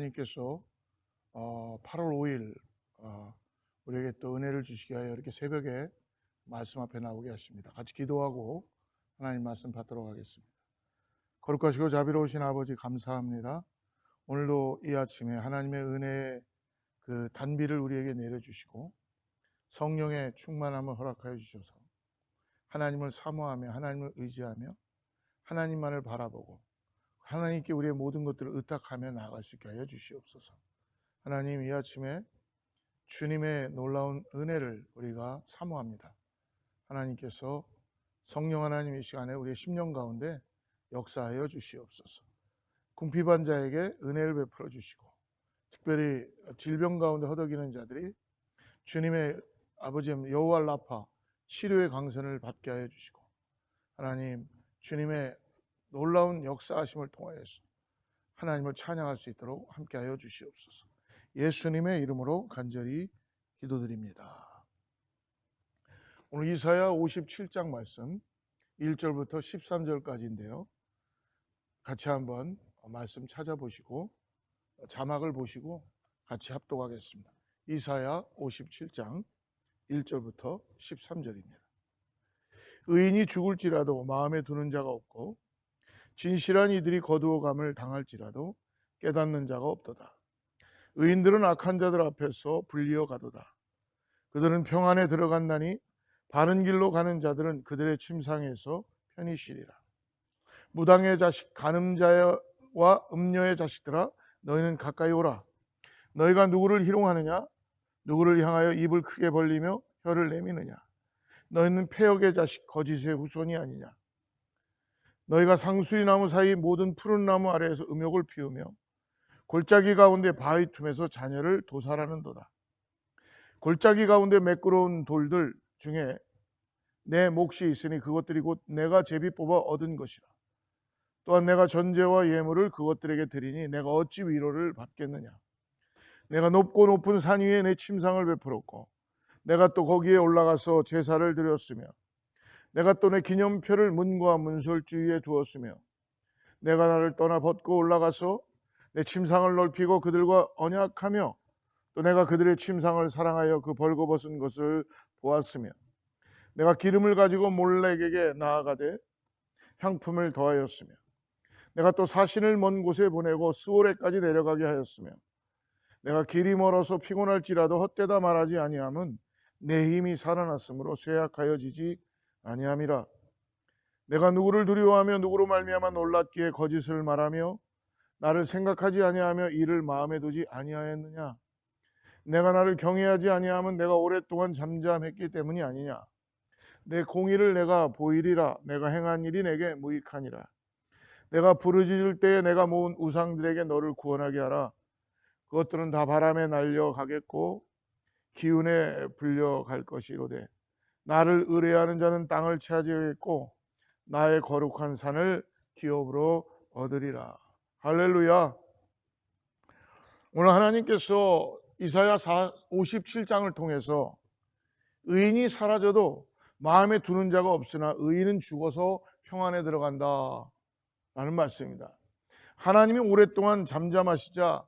하나님께서 8월 5일 우리에게 또 은혜를 주시게 하여 이렇게 새벽에 말씀 앞에 나오게 하십니다. 같이 기도하고 하나님 말씀 받도록 하겠습니다. 거룩하시고 자비로우신 아버지 감사합니다. 오늘도 이 아침에 하나님의 은혜의 그 단비를 우리에게 내려주시고 성령의 충만함을 허락하여 주셔서 하나님을 사모하며 하나님을 의지하며 하나님만을 바라보고 하나님께 우리의 모든 것들을 의탁하며 나아갈 수 있게 하여 주시옵소서. 하나님, 이 아침에 주님의 놀라운 은혜를 우리가 사모합니다. 하나님께서 성령 하나님 이 시간에 우리의 심령 가운데 역사하여 주시옵소서. 궁핍한 자에게 은혜를 베풀어 주시고 특별히 질병 가운데 허덕이는 자들이 주님의 아버지의 여호와 라파 치료의 강선을 받게 하여 주시고 하나님, 주님의 놀라운 역사하심을 통하여서 하나님을 찬양할 수 있도록 함께하여 주시옵소서. 예수님의 이름으로 간절히 기도드립니다. 오늘 이사야 57장 말씀 1절부터 13절까지인데요. 같이 한번 말씀 찾아보시고 자막을 보시고 같이 합독하겠습니다. 이사야 57장 1절부터 13절입니다. 의인이 죽을지라도 마음에 두는 자가 없고 진실한 이들이 거두어감을 당할지라도 깨닫는 자가 없도다. 의인들은 악한 자들 앞에서 불리어 가도다. 그들은 평안에 들어간다니 바른 길로 가는 자들은 그들의 침상에서 편히 쉬리라. 무당의 자식 간음자와 음녀의 자식들아, 너희는 가까이 오라. 너희가 누구를 희롱하느냐? 누구를 향하여 입을 크게 벌리며 혀를 내미느냐? 너희는 패역의 자식 거짓의 후손이 아니냐? 너희가 상수리 나무 사이 모든 푸른 나무 아래에서 음욕을 피우며 골짜기 가운데 바위 틈에서 자녀를 도살하는도다. 골짜기 가운데 매끄러운 돌들 중에 내 몫이 있으니 그것들이 곧 내가 제비 뽑아 얻은 것이라. 또한 내가 전제와 예물을 그것들에게 드리니 내가 어찌 위로를 받겠느냐? 내가 높고 높은 산 위에 내 침상을 베풀었고 내가 또 거기에 올라가서 제사를 드렸으며 내가 또 내 기념표를 문과 문설 주위에 두었으며 내가 나를 떠나 벗고 올라가서 내 침상을 넓히고 그들과 언약하며 또 내가 그들의 침상을 사랑하여 그 벌거벗은 것을 보았으며 내가 기름을 가지고 몰렉에게 나아가되 향품을 더하였으며 내가 또 사신을 먼 곳에 보내고 스오레까지 내려가게 하였으며 내가 길이 멀어서 피곤할지라도 헛되다 말하지 아니함은 내 힘이 살아났으므로 쇠약하여지지 아니함이라. 내가 누구를 두려워하며 누구로 말미암아 놀랐기에 거짓을 말하며 나를 생각하지 아니하며 이를 마음에 두지 아니하였느냐? 내가 나를 경외하지 아니함은 내가 오랫동안 잠잠했기 때문이 아니냐? 내 공의를 내가 보이리라. 내가 행한 일이 내게 무익하니라. 내가 부르짖을 때에 내가 모은 우상들에게 너를 구원하게 하라. 그것들은 다 바람에 날려가겠고 기운에 불려갈 것이로되 나를 의뢰하는 자는 땅을 차지하겠고 나의 거룩한 산을 기업으로 얻으리라. 할렐루야. 오늘 하나님께서 이사야 57장을 통해서 의인이 사라져도 마음에 두는 자가 없으나 의인은 죽어서 평안에 들어간다 라는 말씀입니다. 하나님이 오랫동안 잠잠하시자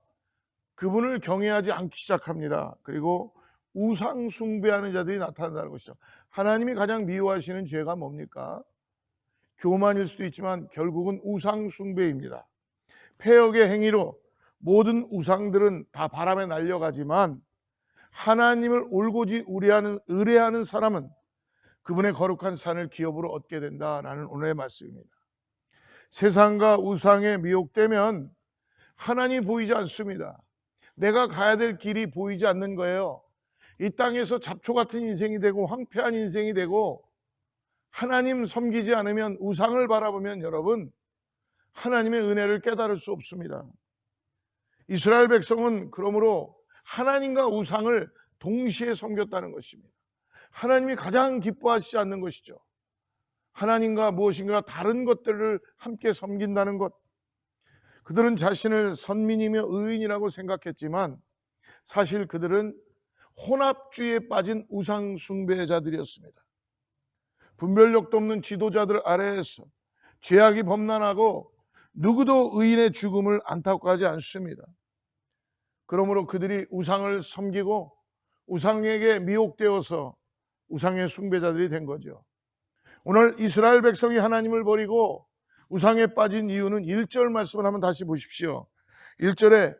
그분을 경외하지 않기 시작합니다. 그리고 우상 숭배하는 자들이 나타난다는 것이죠. 하나님이 가장 미워하시는 죄가 뭡니까? 교만일 수도 있지만 결국은 우상 숭배입니다. 패역의 행위로 모든 우상들은 다 바람에 날려가지만 하나님을 올고지 의뢰하는 사람은 그분의 거룩한 산을 기업으로 얻게 된다라는 오늘의 말씀입니다. 세상과 우상에 미혹되면 하나님이 보이지 않습니다. 내가 가야 될 길이 보이지 않는 거예요. 이 땅에서 잡초 같은 인생이 되고 황폐한 인생이 되고 하나님 섬기지 않으면 우상을 바라보면 여러분 하나님의 은혜를 깨달을 수 없습니다. 이스라엘 백성은 그러므로 하나님과 우상을 동시에 섬겼다는 것입니다. 하나님이 가장 기뻐하시지 않는 것이죠. 하나님과 무엇인가 다른 것들을 함께 섬긴다는 것. 그들은 자신을 선민이며 의인이라고 생각했지만 사실 그들은 혼합주의에 빠진 우상 숭배자들이었습니다. 분별력도 없는 지도자들 아래에서 죄악이 범람하고 누구도 의인의 죽음을 안타까워하지 않습니다. 그러므로 그들이 우상을 섬기고 우상에게 미혹되어서 우상의 숭배자들이 된 거죠. 오늘 이스라엘 백성이 하나님을 버리고 우상에 빠진 이유는 1절 말씀을 한번 다시 보십시오. 1절에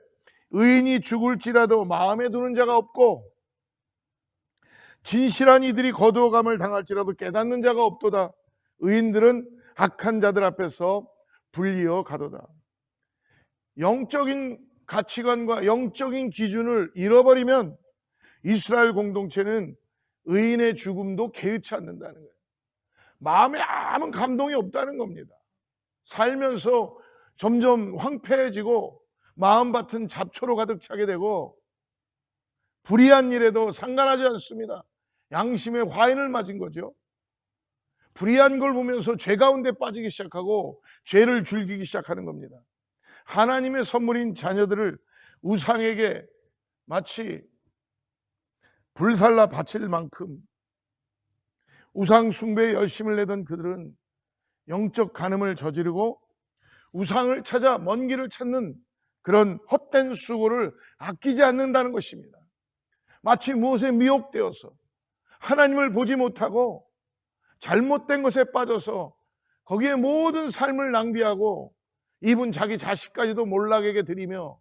의인이 죽을지라도 마음에 두는 자가 없고 진실한 이들이 거두어감을 당할지라도 깨닫는 자가 없도다. 의인들은 악한 자들 앞에서 불리어 가도다. 영적인 가치관과 영적인 기준을 잃어버리면 이스라엘 공동체는 의인의 죽음도 개의치 않는다는 거예요. 마음에 아무 감동이 없다는 겁니다. 살면서 점점 황폐해지고 마음밭은 잡초로 가득 차게 되고 불의한 일에도 상관하지 않습니다. 양심의 화인을 맞은 거죠. 불의한 걸 보면서 죄 가운데 빠지기 시작하고 죄를 즐기기 시작하는 겁니다. 하나님의 선물인 자녀들을 우상에게 마치 불살라 바칠 만큼 우상 숭배에 열심을 내던 그들은 영적 간음을 저지르고 우상을 찾아 먼 길을 찾는 그런 헛된 수고를 아끼지 않는다는 것입니다. 마치 무엇에 미혹되어서 하나님을 보지 못하고 잘못된 것에 빠져서 거기에 모든 삶을 낭비하고 이분 자기 자식까지도 몰락에게 드리며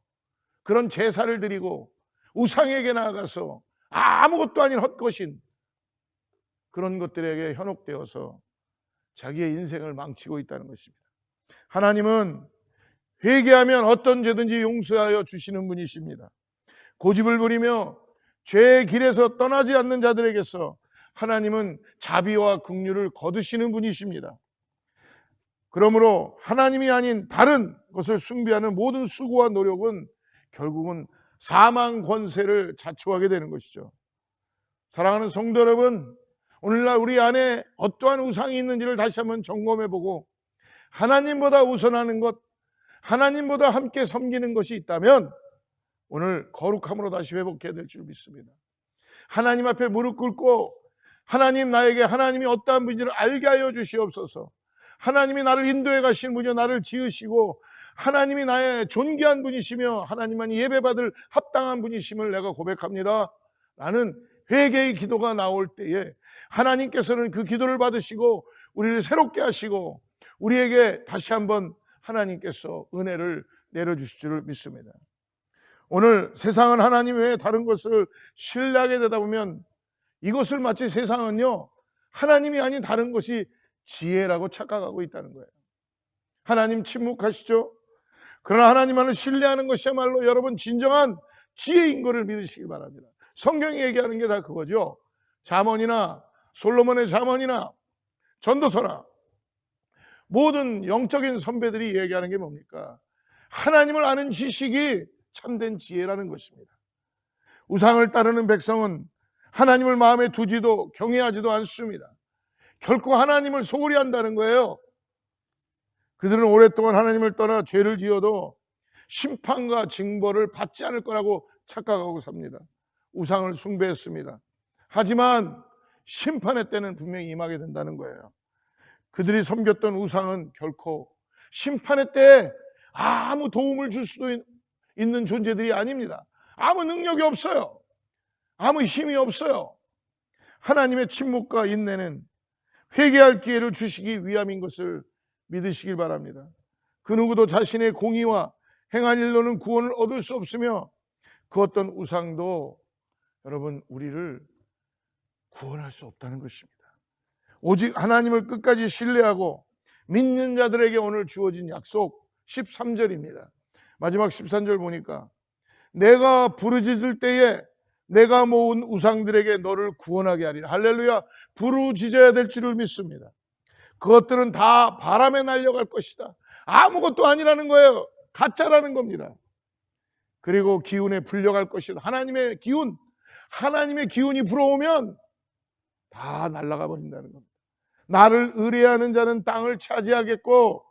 그런 제사를 드리고 우상에게 나아가서 아무것도 아닌 헛것인 그런 것들에게 현혹되어서 자기의 인생을 망치고 있다는 것입니다. 하나님은 회개하면 어떤 죄든지 용서하여 주시는 분이십니다. 고집을 부리며 죄의 길에서 떠나지 않는 자들에게서 하나님은 자비와 긍휼을 거두시는 분이십니다. 그러므로 하나님이 아닌 다른 것을 숭배하는 모든 수고와 노력은 결국은 사망 권세를 자초하게 되는 것이죠. 사랑하는 성도 여러분, 오늘날 우리 안에 어떠한 우상이 있는지를 다시 한번 점검해보고 하나님보다 우선하는 것, 하나님보다 함께 섬기는 것이 있다면 오늘 거룩함으로 다시 회복해야 될 줄 믿습니다. 하나님 앞에 무릎 꿇고 하나님, 나에게 하나님이 어떠한 분인지를 알게 하여 주시옵소서. 하나님이 나를 인도해 가신 분이요 나를 지으시고 하나님이 나의 존귀한 분이시며 하나님만이 예배받을 합당한 분이심을 내가 고백합니다. 라는 회개의 기도가 나올 때에 하나님께서는 그 기도를 받으시고 우리를 새롭게 하시고 우리에게 다시 한번 하나님께서 은혜를 내려주실 줄 믿습니다. 오늘 세상은 하나님 외에 다른 것을 신뢰하게 되다 보면 이것을 마치 세상은요 하나님이 아닌 다른 것이 지혜라고 착각하고 있다는 거예요. 하나님 침묵하시죠? 그러나 하나님만을 신뢰하는 것이야말로 여러분 진정한 지혜인 것을 믿으시기 바랍니다. 성경이 얘기하는 게 다 그거죠. 잠언이나 솔로몬의 잠언이나 전도서나 모든 영적인 선배들이 얘기하는 게 뭡니까? 하나님을 아는 지식이 참된 지혜라는 것입니다. 우상을 따르는 백성은 하나님을 마음에 두지도 경외하지도 않습니다. 결코 하나님을 소홀히 한다는 거예요. 그들은 오랫동안 하나님을 떠나 죄를 지어도 심판과 징벌을 받지 않을 거라고 착각하고 삽니다. 우상을 숭배했습니다. 하지만 심판의 때는 분명히 임하게 된다는 거예요. 그들이 섬겼던 우상은 결코 심판의 때에 아무 도움을 줄 수도 있는 존재들이 아닙니다. 아무 능력이 없어요. 아무 힘이 없어요. 하나님의 침묵과 인내는 회개할 기회를 주시기 위함인 것을 믿으시길 바랍니다. 그 누구도 자신의 공의와 행한 일로는 구원을 얻을 수 없으며 그 어떤 우상도 여러분 우리를 구원할 수 없다는 것입니다. 오직 하나님을 끝까지 신뢰하고 믿는 자들에게 오늘 주어진 약속 13절입니다. 마지막 13절 보니까 내가 부르짖을 때에 내가 모은 우상들에게 너를 구원하게 하리라. 할렐루야. 부르짖어야 될 줄을 믿습니다. 그것들은 다 바람에 날려갈 것이다. 아무것도 아니라는 거예요. 가짜라는 겁니다. 그리고 기운에 불려갈 것이다. 하나님의 기운이 불어오면 다 날아가 버린다는 겁니다. 나를 의뢰하는 자는 땅을 차지하겠고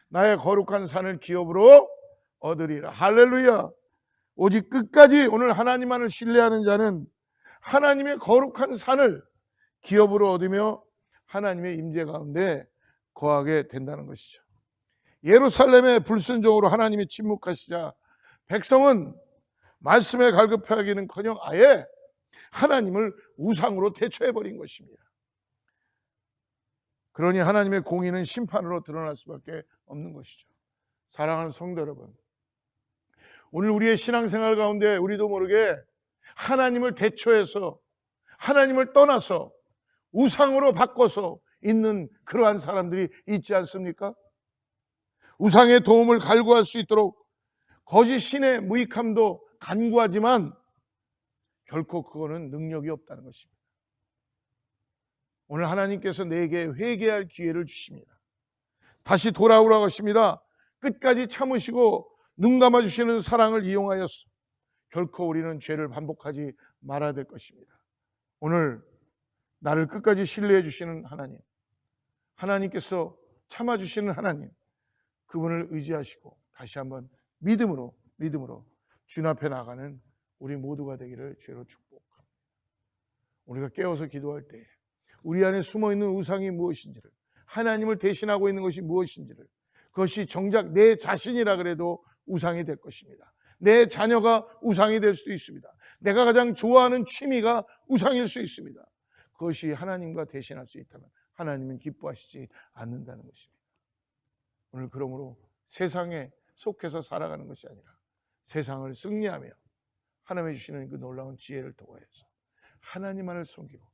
나의 거룩한 산을 기업으로 얻으리라. 할렐루야. 오직 끝까지 오늘 하나님만을 신뢰하는 자는 하나님의 거룩한 산을 기업으로 얻으며 하나님의 임재 가운데 거하게 된다는 것이죠. 예루살렘의 불순종으로 하나님이 침묵하시자 백성은 말씀에 갈급해하기는커녕 아예 하나님을 우상으로 대처해버린 것입니다. 그러니 하나님의 공의는 심판으로 드러날 수밖에 없는 것이죠. 사랑하는 성도 여러분, 오늘 우리의 신앙생활 가운데 우리도 모르게 하나님을 대처해서 하나님을 떠나서 우상으로 바꿔서 있는 그러한 사람들이 있지 않습니까? 우상의 도움을 갈구할 수 있도록 거짓 신의 무익함도 간구하지만 결코 그거는 능력이 없다는 것입니다. 오늘 하나님께서 내게 회개할 기회를 주십니다. 다시 돌아오라고 하십니다. 끝까지 참으시고 눈 감아주시는 사랑을 이용하여서 결코 우리는 죄를 반복하지 말아야 될 것입니다. 오늘 나를 끝까지 신뢰해 주시는 하나님, 하나님께서 참아주시는 하나님, 그분을 의지하시고 다시 한번 믿음으로 주님 앞에 나가는 우리 모두가 되기를 주로 축복합니다. 우리가 깨어서 기도할 때 우리 안에 숨어있는 우상이 무엇인지를, 하나님을 대신하고 있는 것이 무엇인지를, 그것이 정작 내 자신이라 그래도 우상이 될 것입니다. 내 자녀가 우상이 될 수도 있습니다. 내가 가장 좋아하는 취미가 우상일 수 있습니다. 그것이 하나님과 대신할 수 있다면 하나님은 기뻐하시지 않는다는 것입니다. 오늘 그러므로 세상에 속해서 살아가는 것이 아니라 세상을 승리하며 하나님이 주시는 그 놀라운 지혜를 통하여서 하나님만을 섬기고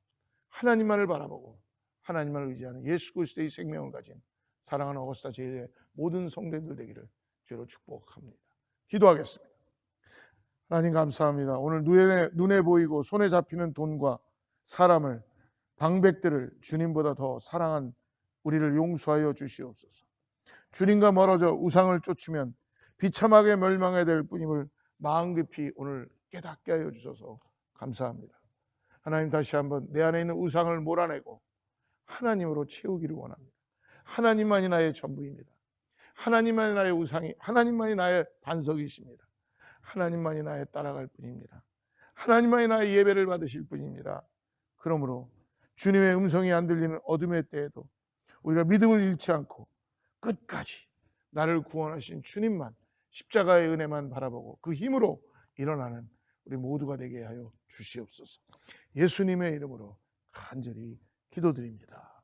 하나님만을 바라보고 하나님만을 의지하는 예수 그리스도의 생명을 가진 사랑하는 어거스타 제일의 모든 성도들 되기를 주로 축복합니다. 기도하겠습니다. 하나님 감사합니다. 오늘 눈에 보이고 손에 잡히는 돈과 사람을, 방백들을 주님보다 더 사랑한 우리를 용서하여 주시옵소서. 주님과 멀어져 우상을 쫓으면 비참하게 멸망해야 될 뿐임을 마음 깊이 오늘 깨닫게 하여 주셔서 감사합니다. 하나님, 다시 한번 내 안에 있는 우상을 몰아내고 하나님으로 채우기를 원합니다. 하나님만이 나의 전부입니다. 하나님만이 나의 우상이, 하나님만이 나의 반석이십니다. 하나님만이 나의 따라갈 뿐입니다. 하나님만이 나의 예배를 받으실 뿐입니다. 그러므로 주님의 음성이 안 들리는 어둠의 때에도 우리가 믿음을 잃지 않고 끝까지 나를 구원하신 주님만, 십자가의 은혜만 바라보고 그 힘으로 일어나는 우리 모두가 되게 하여 주시옵소서. 예수님의 이름으로 간절히 기도드립니다.